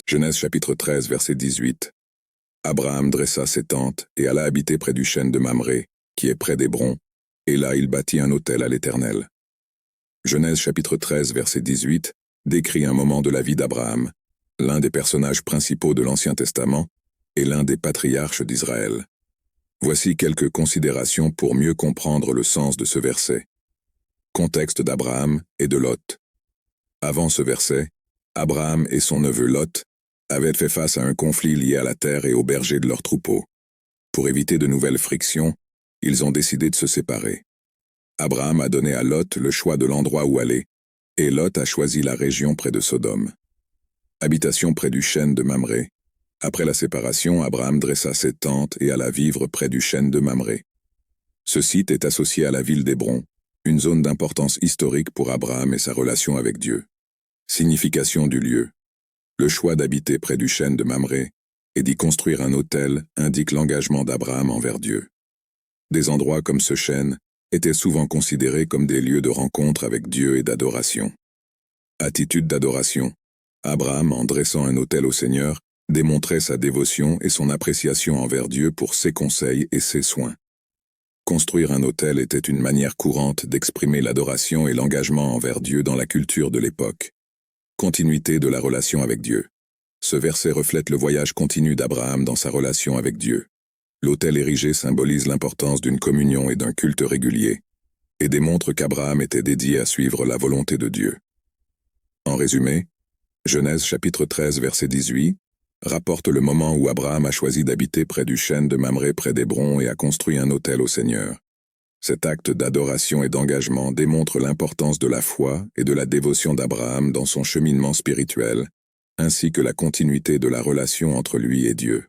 Genèse chapitre 13, verset 18. Abraham dressa ses tentes et alla habiter près du chêne de Mamré, qui est près d'Hébron, et là il bâtit un autel à l'Éternel. Genèse chapitre 13, verset 18, décrit un moment de la vie d'Abraham, l'un des personnages principaux de l'Ancien Testament et l'un des patriarches d'Israël. Voici quelques considérations pour mieux comprendre le sens de ce verset. Contexte d'Abraham et de Lot. Avant ce verset, Abraham et son neveu Lot avaient fait face à un conflit lié à la terre et aux bergers de leurs troupeaux. Pour éviter de nouvelles frictions, ils ont décidé de se séparer. Abraham a donné à Lot le choix de l'endroit où aller, et Lot a choisi la région près de Sodome. Habitation près du chêne de Mamré. Après la séparation, Abraham dressa ses tentes et alla vivre près du chêne de Mamré. Ce site est associé à la ville d'Hébron, une zone d'importance historique pour Abraham et sa relation avec Dieu. Signification du lieu. Le choix d'habiter près du chêne de Mamré et d'y construire un autel indique l'engagement d'Abraham envers Dieu. Des endroits comme ce chêne étaient souvent considérés comme des lieux de rencontre avec Dieu et d'adoration. Attitude d'adoration. Abraham, en dressant un autel au Seigneur, démontrait sa dévotion et son appréciation envers Dieu pour ses conseils et ses soins. Construire un autel était une manière courante d'exprimer l'adoration et l'engagement envers Dieu dans la culture de l'époque. Continuité de la relation avec Dieu. Ce verset reflète le voyage continu d'Abraham dans sa relation avec Dieu. L'autel érigé symbolise l'importance d'une communion et d'un culte régulier, et démontre qu'Abraham était dédié à suivre la volonté de Dieu. En résumé, Genèse chapitre 13 verset 18 rapporte le moment où Abraham a choisi d'habiter près du chêne de Mamré près d'Hébron et a construit un autel au Seigneur. Cet acte d'adoration et d'engagement démontre l'importance de la foi et de la dévotion d'Abraham dans son cheminement spirituel, ainsi que la continuité de la relation entre lui et Dieu.